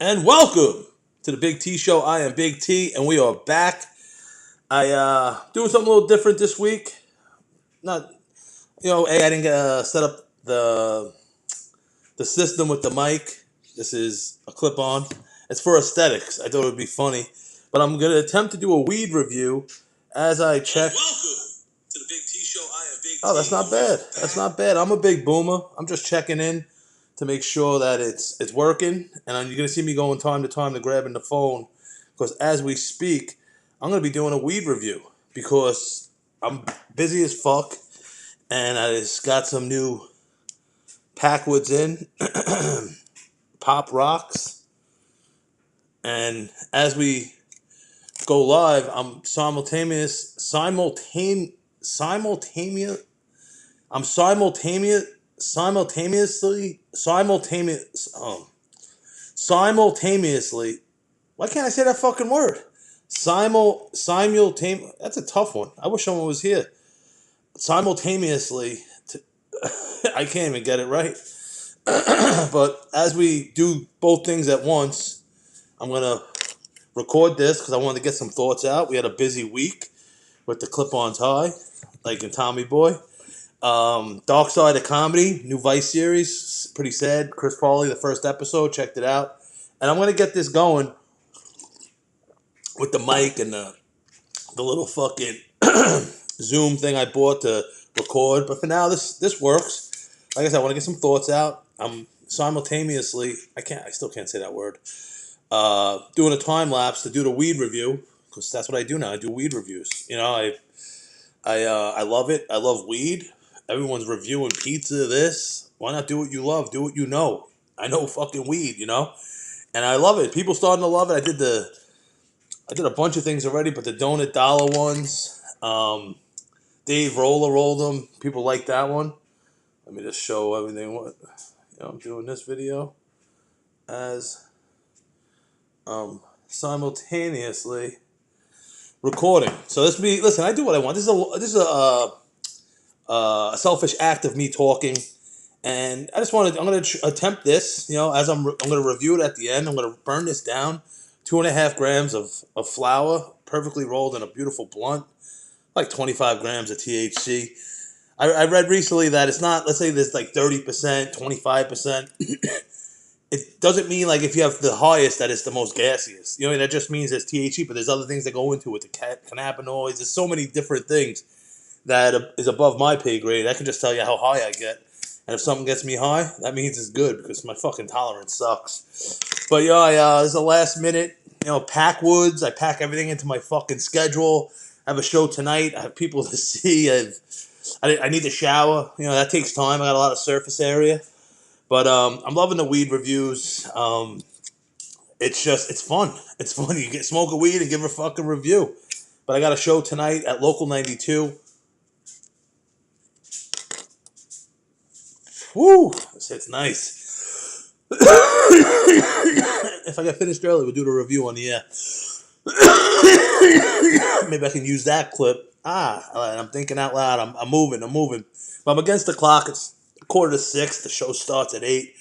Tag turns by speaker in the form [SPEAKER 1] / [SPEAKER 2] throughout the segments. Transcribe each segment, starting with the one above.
[SPEAKER 1] And welcome to the Big T Show. I am Big T, and we are back. I doing something a little different this week. Not, I didn't set up the system with the mic. This is a clip-on. It's for aesthetics. I thought it would be funny, but I'm gonna attempt to do a weed review as I check. Welcome to the Big T Show. I am Big T. Oh, that's not bad. That's not bad. I'm a big boomer. I'm just checking in to make sure that it's working. And you're gonna see me going time to time to grabbing the phone because as we speak, I'm gonna be doing a weed review because I'm busy as fuck, and I just got some new Packwoods in Pop Rocks, and as we go live, I'm simultaneously simultaneously. Why can't I say that fucking word? Simultaneous. That's a tough one. I wish someone was here. Simultaneously. I can't even get it right. But as we do both things at once, I'm gonna record this because I wanted to get some thoughts out. We had a busy week with the clip-ons high, like in Tommy Boy. Dark Side of Comedy, new Vice series, pretty sad. Chris Farley, the first episode, checked it out. And I'm going to get this going with the mic and the little fucking Zoom thing I bought to record. But for now, this works. Like I said, I want to get some thoughts out. I'm simultaneously, I still can't say that word, doing a time lapse to do the weed review, because that's what I do now. I do weed reviews. I love it. I love weed. Everyone's reviewing pizza, this. Why not do what you love? Do what you know. I know fucking weed, And I love it. People starting to love it. I did a bunch of things already, but the donut dollar ones, Dave Roller rolled them. People like that one. Let me just show everything. I'm doing this video as simultaneously recording. So listen, I do what I want. This is a selfish act of me talking, and I'm going to attempt this. As I'm going to review it at the end. I'm going to burn this down. 2.5 grams of flour, perfectly rolled in a beautiful blunt, like 25 grams of THC. I read recently that it's not. Let's say there's like 30%, 25%. It doesn't mean like if you have the highest that it's the most gaseous. That just means there's THC, but there's other things that go into it. The cannabinoids. There's so many different things that is above my pay grade. I can just tell you how high I get. And if something gets me high, that means it's good because my fucking tolerance sucks. But this is a last minute, Packwoods. I pack everything into my fucking schedule. I have a show tonight. I have people to see. I need to shower. That takes time. I got a lot of surface area. But I'm loving the weed reviews. It's fun. It's fun. You smoke a weed and give a fucking review. But I got a show tonight at Local 92. Woo! It's nice. If I get finished early, we'll do the review on the air. Maybe I can use that clip. I'm thinking out loud. I'm moving. But I'm against the clock. It's 5:45. The show starts at 8.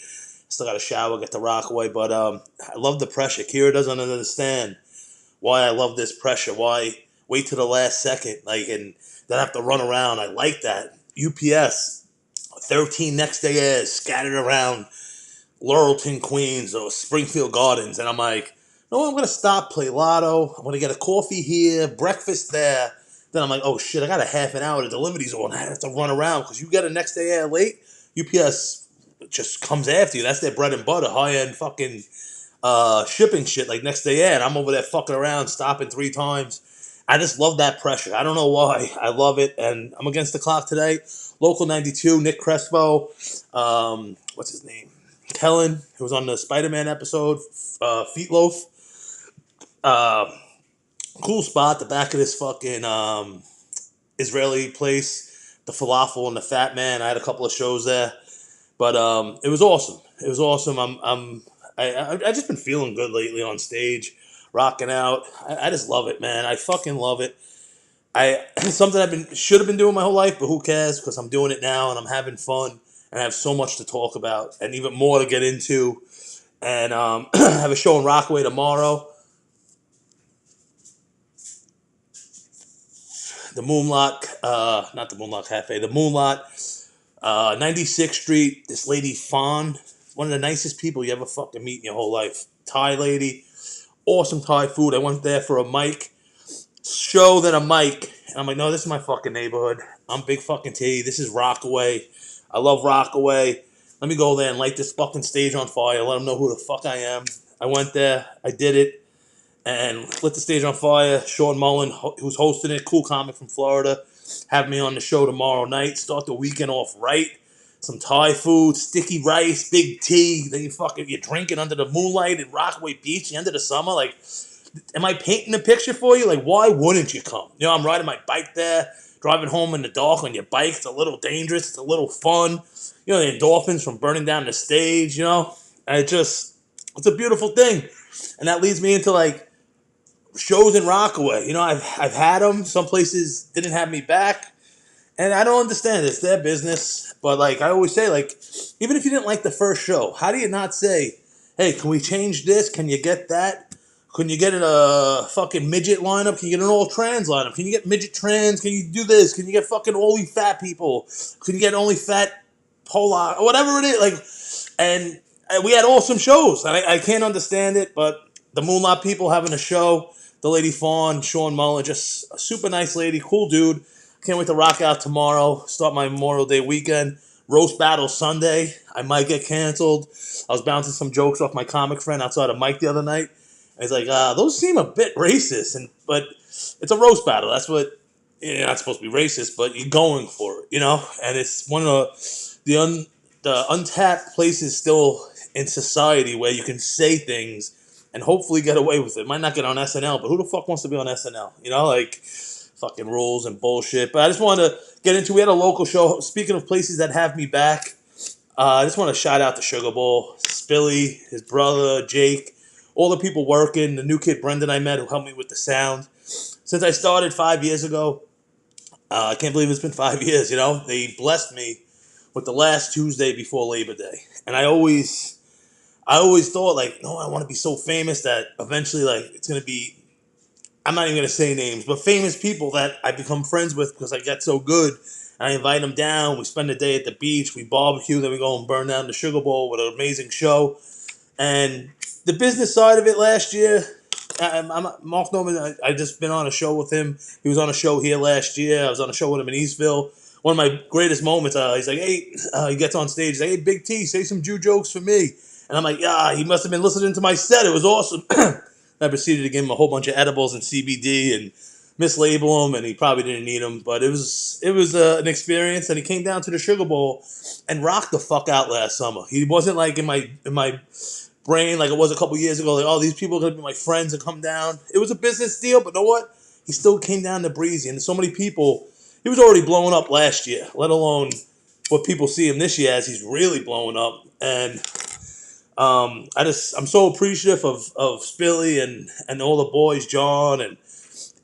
[SPEAKER 1] Still got to shower, get the rock away. But I love the pressure. Kira doesn't understand why I love this pressure. Why wait to the last second, and then have to run around. I like that. UPS, 13 next day airs scattered around Laurelton, Queens, or Springfield Gardens. And I'm like, no, I'm going to stop, play lotto. I'm going to get a coffee here, breakfast there. Then I'm like, oh shit, I got a half an hour to deliver these on. I have to run around because you get a next day air late. UPS just comes after you. That's their bread and butter, high-end fucking shipping shit, like next day air. And I'm over there fucking around, stopping 3 times. I just love that pressure. I don't know why. I love it. And I'm against the clock today. Local 92, Nick Crespo. What's his name? Kellen, who was on the Spider-Man episode. Feetloaf. Cool spot. The back of this fucking Israeli place. The falafel and the Fat Man. I had a couple of shows there. But it was awesome. It was awesome. I just been feeling good lately on stage, rocking out. I just love it, man. I fucking love it. Something should have been doing my whole life, but who cares? Because I'm doing it now and I'm having fun and I have so much to talk about and even more to get into. And I have a show in Rockaway tomorrow. The Moonlock, not the Moonlock Cafe, the Moonlock, 96th Street. This lady Fawn, one of the nicest people you ever fucking meet in your whole life. Thai lady, awesome Thai food. I went there for a mic show, then a mic, and I'm like, no, this is my fucking neighborhood. I'm Big fucking T. This is Rockaway. I love Rockaway. Let me go there and light this fucking stage on fire. Let them know who the fuck I am. I went there. I did it. And lit the stage on fire. Sean Mullen, who's hosting it, cool comic from Florida, have me on the show tomorrow night. Start the weekend off right. Some Thai food, sticky rice, big tea. Then you're drinking under the moonlight at Rockaway Beach, the end of the summer. Like, am I painting a picture for you? Like, why wouldn't you come? You know, I'm riding my bike there, driving home in the dark on your bike. It's a little dangerous. It's a little fun. You know, the endorphins from burning down the stage. You know, and it's a beautiful thing. And that leads me into like shows in Rockaway. You know, I've had them. Some places didn't have me back, and I don't understand. It's their business. But like I always say, like even if you didn't like the first show, how do you not say, "Hey, can we change this? Can you get that? Can you get a fucking midget lineup? Can you get an all trans lineup? Can you get midget trans? Can you do this? Can you get fucking only fat people? Can you get only fat Polak or whatever it is?" Like, and we had awesome shows. I can't understand it, but the Moonlight people having a show. The lady Fawn, Sean Mullen, just a super nice lady, cool dude. Can't wait to rock out tomorrow. Start my Memorial Day weekend. Roast Battle Sunday. I might get canceled. I was bouncing some jokes off my comic friend outside of Mike the other night. And he's like, those seem a bit racist. But it's a roast battle. That's what, you're not supposed to be racist, but you're going for it, you know? And it's one of the untapped places still in society where you can say things and hopefully get away with it. Might not get on SNL, but who the fuck wants to be on SNL? You know, like fucking rules and bullshit. But I just wanted to get into, we had a local show. Speaking of places that have me back, I just want to shout out to Sugar Bowl, Spilly, his brother, Jake, all the people working, the new kid Brendan I met who helped me with the sound. Since I started 5 years ago, I can't believe it's been 5 years, you know? They blessed me with the last Tuesday before Labor Day. And I always thought, like, no, I want to be so famous that eventually, like, it's going to be, I'm not even going to say names, but famous people that I become friends with because I get so good. And I invite them down. We spend a day at the beach. We barbecue. Then we go and burn down the Sugar Bowl with an amazing show. And the business side of it last year, Mark Norman, I just been on a show with him. He was on a show here last year. I was on a show with him in Eastville. One of my greatest moments, he's like, hey, he gets on stage. He's like, hey, Big T, say some Jew jokes for me. And I'm like, yeah, he must have been listening to my set. It was awesome. I proceeded to give him a whole bunch of edibles and CBD and mislabel him, and he probably didn't need them. But it was an experience, and he came down to the Sugar Bowl and rocked the fuck out last summer. He wasn't like in my brain like it was a couple years ago, like, oh, these people are going to be my friends and come down. It was a business deal, but you know what? He still came down to breezy, and so many people, he was already blowing up last year, let alone what people see him this year as he's really blowing up. And I'm so appreciative of Spilly and all the boys, John and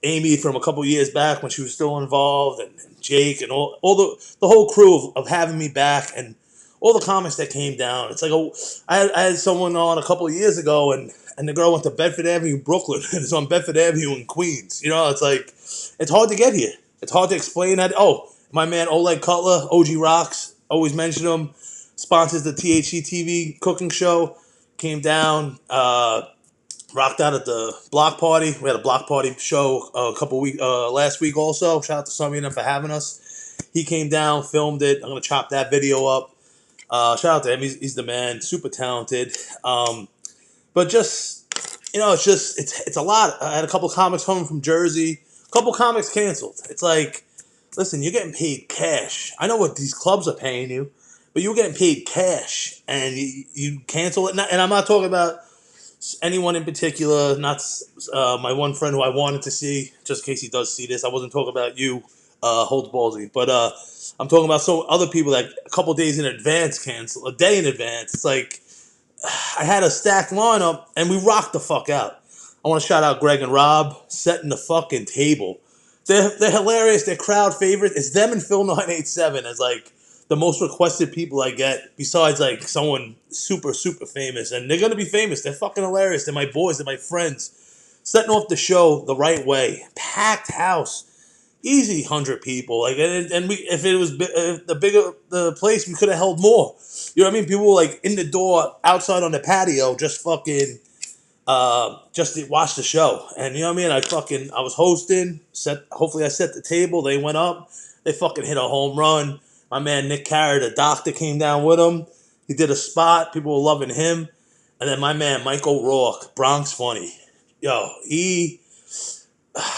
[SPEAKER 1] Amy from a couple years back when she was still involved, and Jake and all the whole crew of having me back, and all the comments that came down. It's like I had someone on a couple of years ago, and the girl went to Bedford Avenue, Brooklyn, and it's on Bedford Avenue in Queens. You know, it's like it's hard to get here. It's hard to explain that. Oh, my man Oleg Cutler, OG Rocks, always mention him. Sponsors the THC TV cooking show. Came down, rocked out at the block party. We had a block party show last week also. Shout out to Sammy and them for having us. He came down, filmed it. I'm gonna chop that video up. Shout out to him. He's the man. Super talented. But just it's a lot. I had a couple comics coming from Jersey. A couple comics canceled. It's like, listen, you're getting paid cash. I know what these clubs are paying you, but you're getting paid cash, and you cancel it. And I'm not talking about anyone in particular, not my one friend who I wanted to see, just in case he does see this. I wasn't talking about you, hold ballsy, but I'm talking about some other people that a couple days in advance cancel, a day in advance. It's like I had a stacked lineup, and we rocked the fuck out. I want to shout out Greg and Rob setting the fucking table. They're hilarious. They're crowd favorite. It's them and Phil 987 as like the most requested people I get, besides like someone super, super famous. And they're going to be famous. They're fucking hilarious. They're my boys. They're my friends. Setting off the show the right way. Packed house. Easy 100 people. Like, and we, if it was if the bigger the place, we could have held more. You know what I mean? People were like in the door, outside on the patio, just fucking, just to watch the show. And you know what I mean? I was hosting. Hopefully I set the table. They went up. They fucking hit a home run. My man Nick Carey, the doctor, came down with him. He did a spot. People were loving him. And then my man Michael Rourke, Bronx Funny. Yo,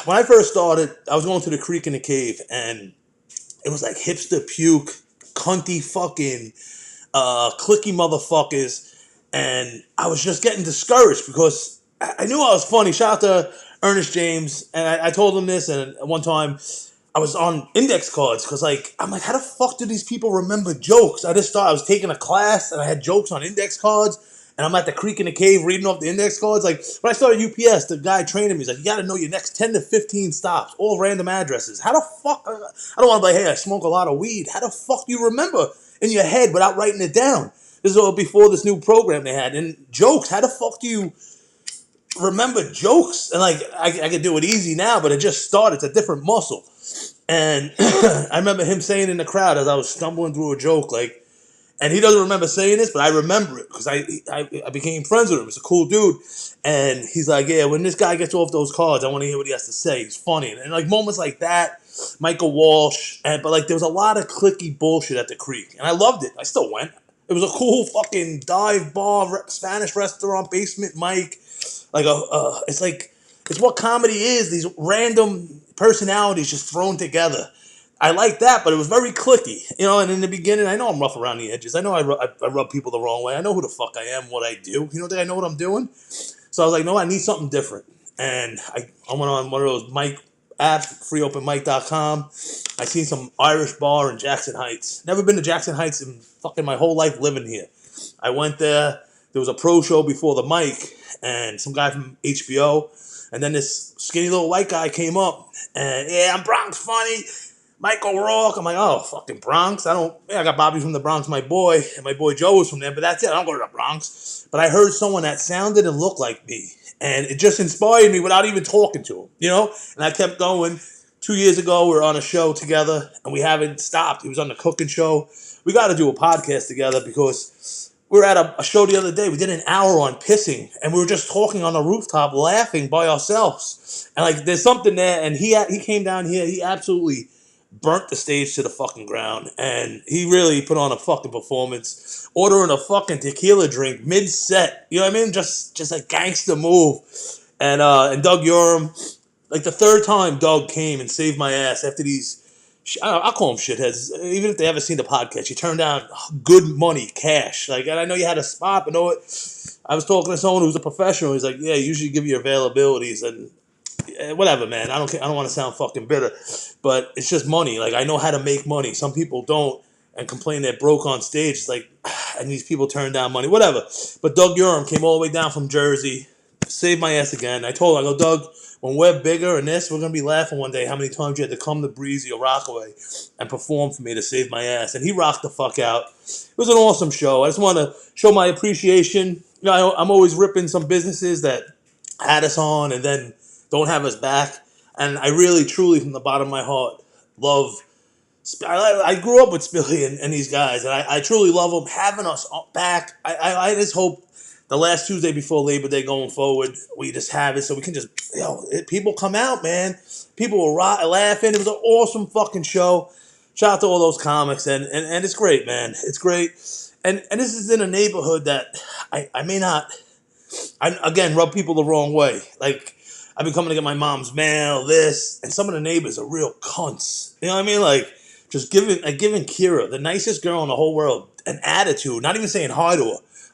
[SPEAKER 1] when I first started, I was going to the creek in the cave, and it was like hipster puke, cunty fucking, clicky motherfuckers, and I was just getting discouraged because I knew I was funny. Shout out to Ernest James, and I told him this, and one time I was on index cards because I'm like, how the fuck do these people remember jokes? I was taking a class, and I had jokes on index cards. And I'm at the creek in the cave reading off the index cards. Like, when I started UPS, the guy training me, he's like, you got to know your next 10 to 15 stops, all random addresses. How the fuck? I don't want to be like, hey, I smoke a lot of weed. How the fuck do you remember in your head without writing it down? This is all before this new program they had. And jokes, how the fuck do you remember jokes? And I could do it easy now, but it just started. It's a different muscle. And I remember him saying in the crowd as I was stumbling through a joke, and he doesn't remember saying this, but I remember it because I became friends with him. He's a cool dude. And he's like, yeah, when this guy gets off those cards, I want to hear what he has to say. He's funny. And like moments like that, Michael Walsh. But there was a lot of clicky bullshit at the creek. And I loved it. I still went. It was a cool fucking dive bar, Spanish restaurant, basement mic. It's what comedy is. These random personalities just thrown together. I like that, but it was very clicky, and in the beginning, I know I'm rough around the edges. I know I rub people the wrong way. I know who the fuck I am, what I do. I know what I'm doing. So I was like, no, I need something different. And I went on one of those mic apps, freeopenmic.com. I seen some Irish bar in Jackson Heights. Never been to Jackson Heights in fucking my whole life living here. I went there. There was a pro show before the mic, and some guy from HBO. And then this skinny little white guy came up, and yeah, I'm Bronx Funny. Michael Rourke. I'm like, oh, fucking Bronx. I got Bobby from the Bronx, my boy, and my boy Joe was from there, but that's it. I don't go to the Bronx. But I heard someone that sounded and looked like me, and it just inspired me without even talking to him, And I kept going. 2 years ago, we were on a show together, and we haven't stopped. He was on the cooking show. We got to do a podcast together because we were at a show the other day. We did an hour on pissing, and we were just talking on the rooftop, laughing by ourselves. And there's something there, and he came down here. He absolutely burnt the stage to the fucking ground, and he really put on a fucking performance, ordering a fucking tequila drink mid-set, you know what I mean, just a gangster move, and Doug Urim, the third time Doug came and saved my ass after these, I'll call them shitheads, even if they haven't seen the podcast. You turned down good money, cash, and I know you had a spot, but I was talking to someone who's a professional. He's like, yeah, usually give you availabilities, and whatever, man. I don't want to sound fucking bitter, but it's just money. I know how to make money. Some people don't and complain they're broke on stage. It's and these people turn down money, whatever. But Doug Urim came all the way down from Jersey, saved my ass again. I told him, I go, Doug, when we're bigger and this, we're going to be laughing one day how many times you had to come to Breezy or Rockaway and perform for me to save my ass. And he rocked the fuck out. It was an awesome show. I just want to show my appreciation. I'm always ripping some businesses that had us on and then don't have us back. And I really, truly, from the bottom of my heart, love. I grew up with Spilly and these guys, and I truly love them having us back. I just hope the last Tuesday before Labor Day going forward, we just have it so we can just, people come out, man. People were laughing. It was an awesome fucking show. Shout out to all those comics, and it's great, man. It's great. And this is in a neighborhood that I may not, again, rub people the wrong way. I've been coming to get my mom's mail, and some of the neighbors are real cunts. You know what I mean? Just giving Kira, the nicest girl in the whole world, an attitude, not even saying hi to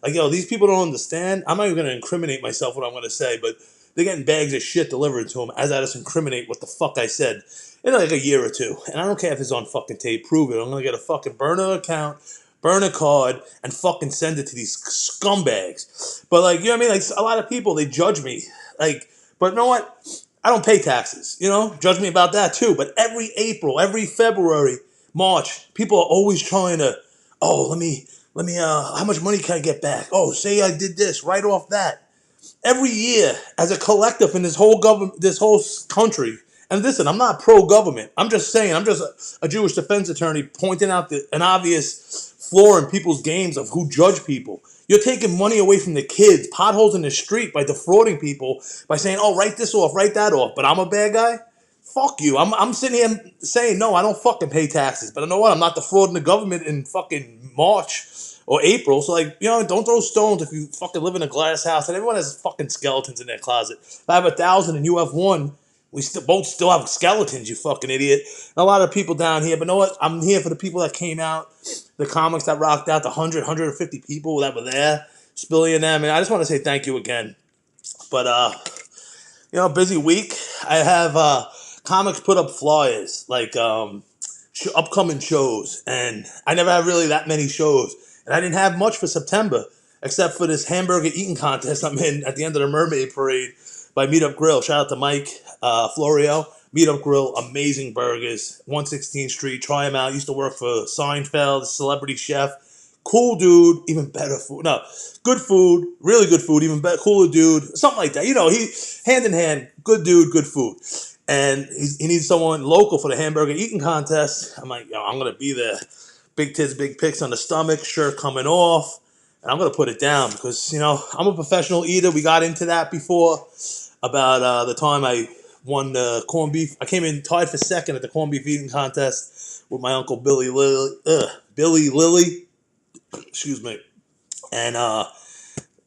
[SPEAKER 1] her. These people don't understand. I'm not even going to incriminate myself what I'm going to say, but they're getting bags of shit delivered to them as I just incriminate what the fuck I said in a year or two. And I don't care if it's on fucking tape, prove it. I'm going to get a fucking burner account, burn a card, and fucking send it to these scumbags. But you know what I mean? A lot of people, they judge me. But you know what? I don't pay taxes, judge me about that too. But every April, every February, March, people are always trying to, oh, let me, how much money can I get back? Oh, say I did this, write off that. Every year, as a collective in this whole government, this whole country, and listen, I'm not pro-government. I'm just saying, I'm just a Jewish defense attorney pointing out an obvious flaw in people's games of who judge people. You're taking money away from the kids, potholes in the street by defrauding people, by saying, oh, write this off, write that off, but I'm a bad guy? Fuck you. I'm sitting here saying, no, I don't fucking pay taxes. But you know what? I'm not defrauding the government in fucking March or April. So, like, don't throw stones if you fucking live in a glass house. And everyone has fucking skeletons in their closet. If I have 1,000 and you have one, we both still have skeletons, you fucking idiot. And a lot of people down here. But you know what? I'm here for the people that came out, the comics that rocked out, the 150 people that were there, spilling them. And I just want to say thank you again. But, busy week. I have comics put up flyers, like upcoming shows. And I never had really that many shows. And I didn't have much for September, except for this hamburger eating contest I'm in at the end of the Mermaid Parade by Meetup Grill. Shout out to Mike Florio. Meetup Grill, amazing burgers, 116th Street. Try them out. Used to work for Seinfeld, celebrity chef. Cool dude, even better food. No, good food, really good food, even better, cooler dude, something like that. He hand in hand, good dude, good food. And he needs someone local for the hamburger eating contest. I'm like, I'm going to be there. Big Tits Big Picks on the stomach, shirt coming off. And I'm going to put it down because, I'm a professional eater. We got into that before about the time I won the corned beef. I came in tied for second at the corned beef eating contest with my uncle Billy Lilly. Excuse me. And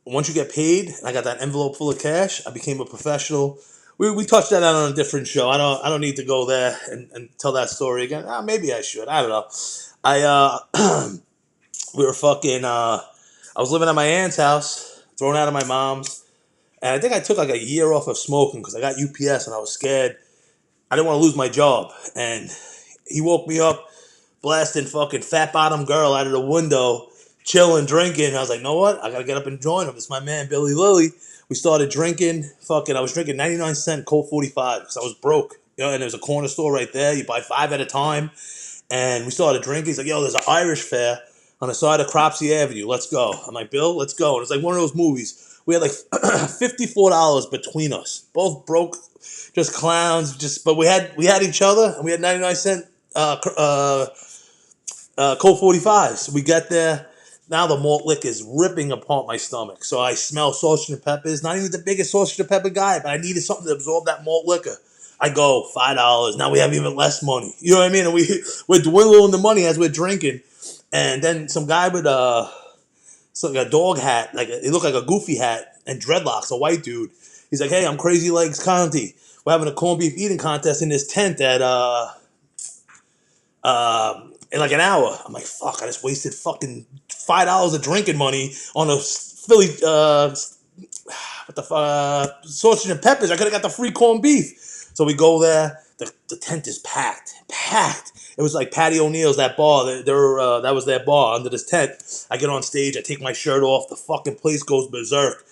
[SPEAKER 1] once you get paid, and I got that envelope full of cash, I became a professional. We touched that out on a different show. I don't need to go there and tell that story again. Maybe I should. I don't know. We were fucking. I was living at my aunt's house, thrown out of my mom's, and I think I took like a year off of smoking because I got UPS and I was scared. I didn't want to lose my job, and he woke me up, blasting fucking Fat Bottom Girl out of the window, chilling, drinking. And I was like, know what? I gotta get up and join him. It's my man Billy Lilly. We started drinking. I was drinking 99-cent Colt 45 because I was broke. And there's a corner store right there. You buy 5 at a time. And we started drinking. He's like, yo, there's an Irish fair on the side of Cropsey Avenue. Let's go. I'm like, Bill, let's go. And it's like one of those movies. We had like $54 between us. Both broke, just clowns. But we had each other, and we had 99-cent Colt 45s. We got there. Now the malt liquor is ripping apart my stomach. So I smell sausage and peppers. Not even the biggest sausage and pepper guy, but I needed something to absorb that malt liquor. I go, $5. Now we have even less money. You know what I mean? And we're dwindling the money as we're drinking. And then some guy with a dog hat, it looked like a goofy hat, and dreadlocks, a white dude. He's like, hey, I'm Crazy Legs Conti. We're having a corned beef eating contest in this tent at in like an hour. I'm like, fuck, I just wasted fucking $5 of drinking money on a Philly sausage and peppers. I could have got the free corned beef. So we go there. The tent is packed. It was like Patty O'Neill's, that bar. That was their bar under this tent. I get on stage. I take my shirt off. The fucking place goes berserk.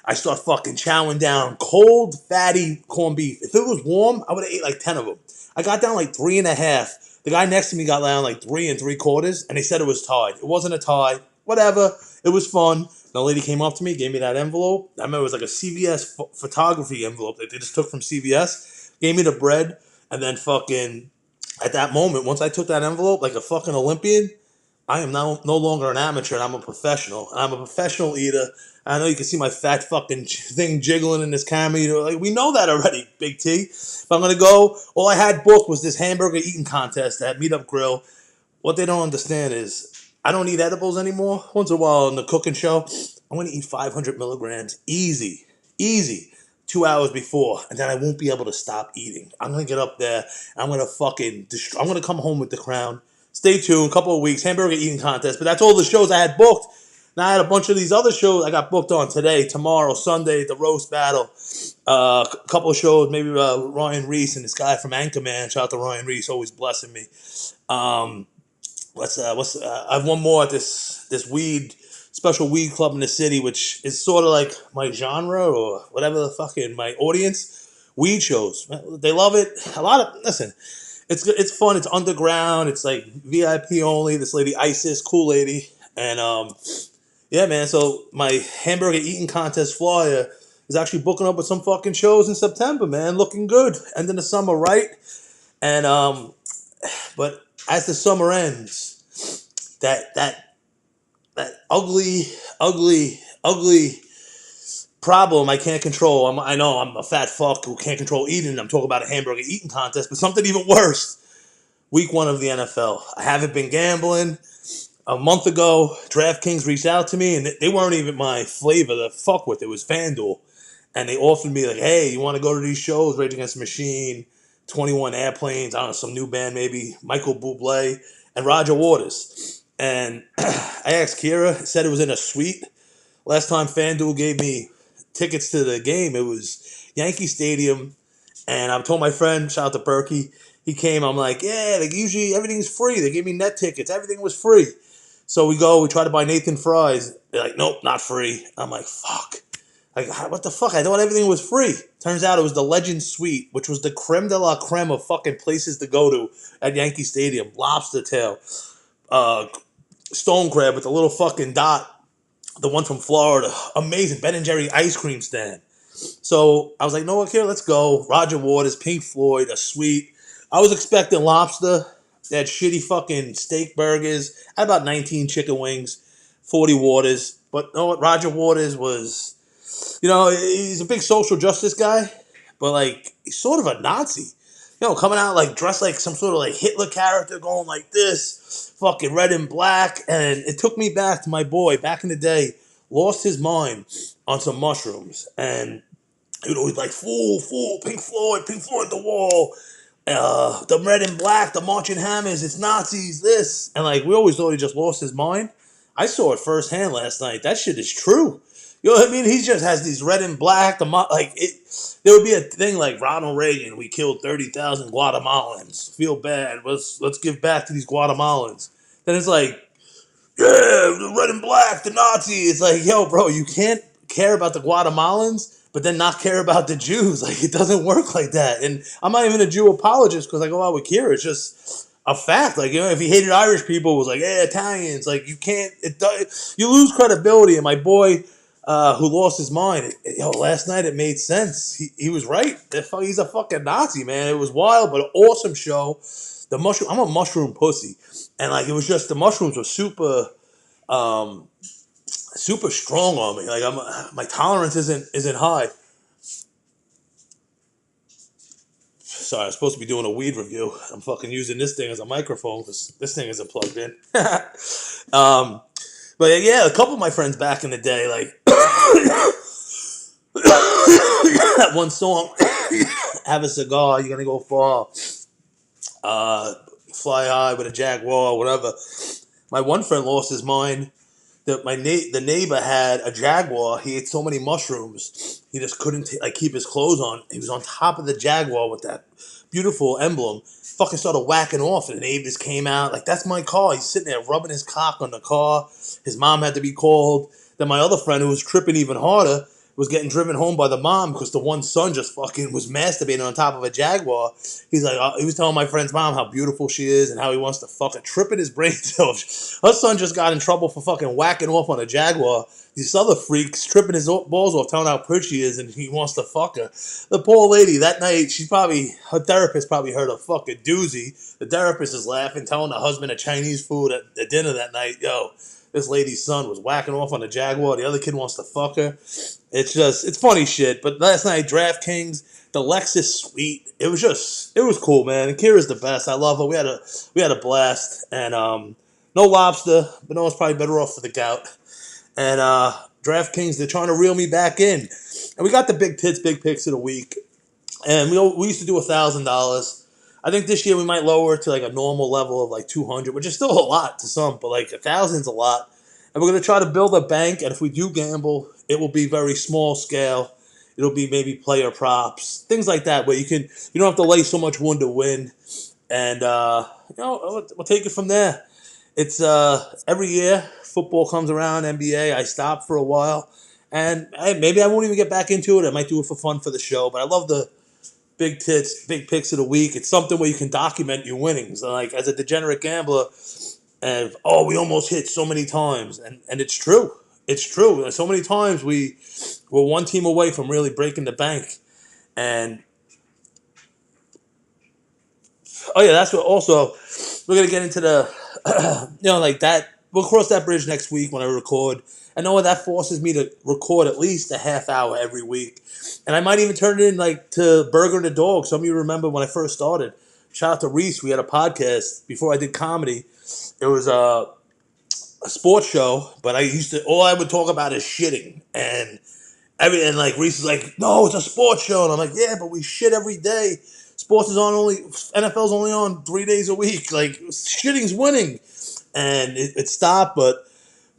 [SPEAKER 1] I start fucking chowing down cold, fatty corned beef. If it was warm, I would have ate like 10 of them. I got down like 3.5. The guy next to me got down like 3 3/4, and they said it was tied. It wasn't a tie. Whatever. It was fun. The lady came up to me, gave me that envelope. I remember it was like a CVS photography envelope that they just took from CVS. Gave me the bread, and then fucking, at that moment, once I took that envelope like a fucking Olympian, I am now no longer an amateur, and I'm a professional. And I'm a professional eater. I know you can see my fat fucking thing jiggling in this camera. Like, we know that already, Big T. But I'm going to go. All I had booked was this hamburger eating contest at Meetup Grill. What they don't understand is I don't eat edibles anymore. Once in a while on the cooking show, I'm going to eat 500 milligrams. Easy. 2 hours before. And then I won't be able to stop eating. I'm going to get up there. I'm going to fucking I'm going to come home with the crown. Stay tuned. A couple of weeks. Hamburger eating contest. But that's all the shows I had booked. Now I had a bunch of these other shows I got booked on today, tomorrow, Sunday, the roast battle. A couple of shows, maybe Ryan Reese and this guy from Anchorman. Shout out to Ryan Reese, always blessing me. I have one more at this special weed club in the city, which is sort of like my genre or whatever the fucking my audience. Weed shows, they love it. Listen, It's fun. It's underground. It's like VIP only. This lady Isis, cool lady, and yeah, man. So my hamburger eating contest flyer is actually booking up with some fucking shows in September, man. Looking good. Ending the summer right, and but as the summer ends, that ugly problem I can't control. I know I'm a fat fuck who can't control eating. I'm talking about a hamburger eating contest, but something even worse. Week 1 of the NFL. I haven't been gambling. A month ago, DraftKings reached out to me, and they weren't even my flavor to fuck with. It was FanDuel. And they offered me, like, hey, you want to go to these shows? Rage Against the Machine, 21 Airplanes, I don't know, some new band maybe, Michael Bublé, and Roger Waters. And I asked Kira, said it was in a suite. Last time FanDuel gave me tickets to the game, it was Yankee Stadium. And I told my friend, shout out to Berkey, he came. I'm like, yeah, like usually everything's free. They gave me net tickets. Everything was free. So we go, we try to buy Nathan Fries. They're like, nope, not free. I'm like, fuck. Like, what the fuck? I thought everything was free. Turns out it was the Legend Suite, which was the creme de la creme of fucking places to go to at Yankee Stadium. Lobster tail, uh, stone crab with a little fucking dot. The one from Florida. Amazing. Ben and Jerry ice cream stand. So I was like, no, okay, let's go. Roger Waters, Pink Floyd, a suite. I was expecting lobster. They had shitty fucking steak burgers. I had about 19 chicken wings, 40 waters. But you know what? Roger Waters was, he's a big social justice guy, but like, he's sort of a Nazi. Coming out like dressed like some sort of like Hitler character, going like this, fucking red and black. And it took me back to my boy back in the day, lost his mind on some mushrooms. And he's like, fool, Pink Floyd, the wall. The red and black, the marching hammers, it's Nazis, this. And like, we always thought he just lost his mind. I saw it firsthand last night. That shit is true. You know what I mean? He just has these red and black, there would be a thing like Ronald Reagan, we killed 30,000 Guatemalans. Feel bad. Let's give back to these Guatemalans. Then it's like, yeah, the red and black, the Nazi. It's like, yo, bro, you can't care about the Guatemalans, but then not care about the Jews. Like, it doesn't work like that. And I'm not even a Jew apologist because I go out with Kira. It's just a fact. Like, if he hated Irish people, it was like, yeah, Italians. Like, you can't, you lose credibility. And my boy, who lost his mind, last night it made sense. He was right. He's a fucking Nazi, man. It was wild, but an awesome show. I'm a mushroom pussy. And like, it was just, the mushrooms were super strong on me. Like, my tolerance isn't high. Sorry, I'm supposed to be doing a weed review. I'm fucking using this thing as a microphone because this thing isn't plugged in. But yeah, a couple of my friends back in the day, like that one song, "Have a Cigar, You're Gonna Go Far," "Fly High with a Jaguar," whatever. My one friend lost his mind. The neighbor had a Jaguar. He ate so many mushrooms, he just couldn't keep his clothes on. He was on top of the Jaguar with that beautiful emblem. Fucking started whacking off, and the neighbors came out like, "That's my car." He's sitting there rubbing his cock on the car. His mom had to be called. Then my other friend, who was tripping even harder, was getting driven home by the mom because the one son just fucking was masturbating on top of a Jaguar. He's like, he was telling my friend's mom how beautiful she is and how he wants to fucking tripping his brains off. Her son just got in trouble for fucking whacking off on a Jaguar. These other freaks tripping his balls off, telling how pretty she is, and he wants to fuck her. The poor lady, that night, her therapist probably heard a fucking doozy. The therapist is laughing, telling the husband of Chinese food at dinner that night, yo, this lady's son was whacking off on a Jaguar. The other kid wants to fuck her. It's funny shit. But last night, DraftKings, the Lexus suite, it was cool, man. And Kira's the best. I love her. We had a blast. And no lobster, but no one's probably better off for the gout. And DraftKings, they're trying to reel me back in. And we got the Tits Big Picks of the week. And we used to do $1,000. I think this year we might lower it to like a normal level of like 200, which is still a lot to some, but like 1,000's a lot. And we're going to try to build a bank. And if we do gamble, it will be very small scale. It'll be maybe player props, things like that, where you don't have to lay so much one to win. And, we'll take it from there. It's every year football comes around, NBA, I stop for a while. And maybe I won't even get back into it. I might do it for fun for the show, but I love the Big Tits Big Picks of the week. It's something where you can document your winnings. Like as a degenerate gambler, and we almost hit so many times, and it's true. It's true. So many times we were one team away from really breaking the bank, and oh yeah, that's what. Also, we're gonna get into the, like that. We'll cross that bridge next week when I record. I know that forces me to record at least a half hour every week, and I might even turn it in like to Burger and the Dog. Some of you remember when I first started. Shout out to Reese. We had a podcast before I did comedy. It was a sports show, but all I would talk about is shitting and like Reese is like, no, it's a sports show, and I'm like, yeah, but we shit every day. Sports is on NFL's only on 3 days a week. Like shitting's winning, and it stopped. But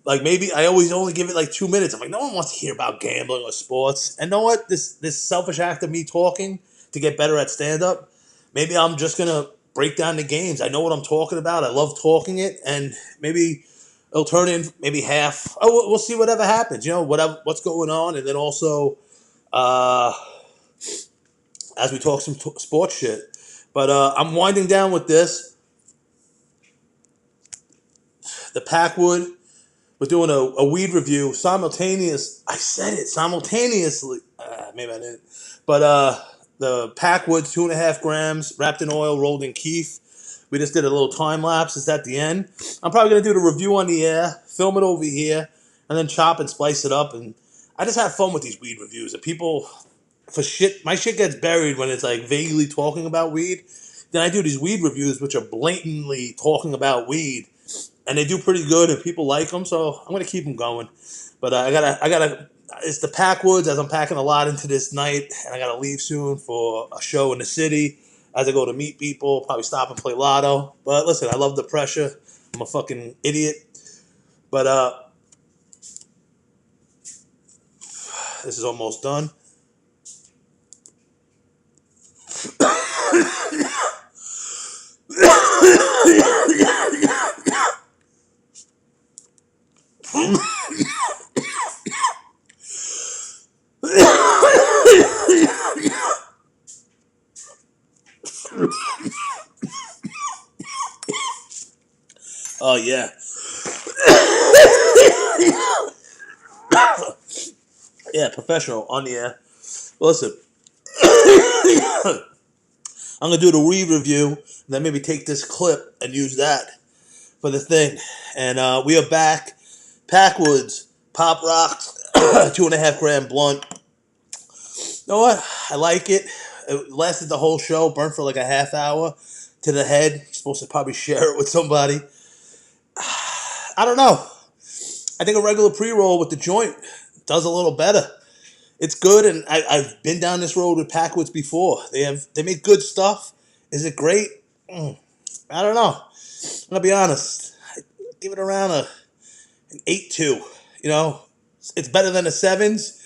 [SPEAKER 1] like maybe I always only give it like 2 minutes. I'm like, no one wants to hear about gambling or sports. And know what? This selfish act of me talking to get better at stand up. Maybe I'm just gonna break down the games. I know what I'm talking about. I love talking it, and maybe it'll turn in maybe half. Oh, we'll see whatever happens. What's going on, and then also uh, as we talk some sports shit. But I'm winding down with this. The Packwood. We're doing a weed review simultaneous. I said it simultaneously. Maybe I didn't. But the Packwoods 2.5 grams wrapped in oil, rolled in keef. We just did a little time lapse. It's at the end. I'm probably gonna do the review on the air, film it over here, and then chop and splice it up. And I just have fun with these weed reviews. And people, my shit gets buried when it's like vaguely talking about weed. Then I do these weed reviews, which are blatantly talking about weed, and they do pretty good, and people like them. So I'm gonna keep them going. But I gotta. It's the Packwoods as I'm packing a lot into this night, and I gotta leave soon for a show in the city. As I go to meet people, probably stop and play lotto. But listen, I love the pressure. I'm a fucking idiot. But this is almost done. Oh yeah. Yeah, professional on the air. Listen, I'm gonna do the weed review, and then maybe take this clip and use that for the thing. And we are back. Packwoods, Pop Rocks, 2.5 gram blunt. You know what? I like it. It lasted the whole show, burnt for like a half hour to the head. You're supposed to probably share it with somebody. I don't know. I think a regular pre-roll with the joint does a little better. It's good, and I've been down this road with Packwoods before. They make good stuff. Is it great? I don't know. I'm gonna be honest. I give it around an 8.2. It's better than the sevens,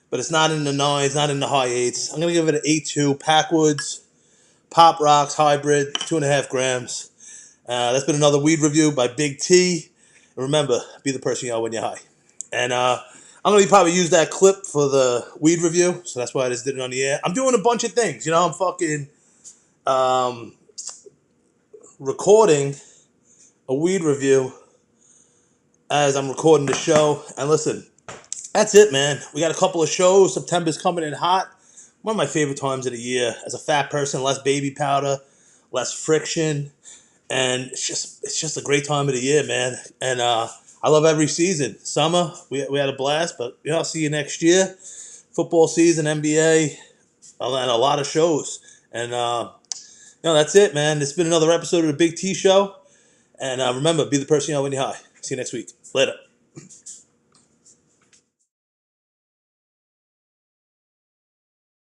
[SPEAKER 1] but it's not in the nines, not in the high eights. I'm gonna give it an 8.2. Packwoods, Pop Rocks Hybrid, 2.5 grams. That's been another weed review by Big T. And remember, be the person you are when you're high. And I'm going to probably use that clip for the weed review, so that's why I just did it on the air. I'm doing a bunch of things. I'm fucking recording a weed review as I'm recording the show. And listen, that's it, man. We got a couple of shows. September's coming in hot. One of my favorite times of the year. As a fat person, less baby powder, less friction. And it's just a great time of the year, man. And I love every season. Summer, we had a blast, but I'll see you next year. Football season, NBA, and a lot of shows. And that's it, man. It's been another episode of the Big T Show. And remember, be the person you are when you're high. See you next week. Later.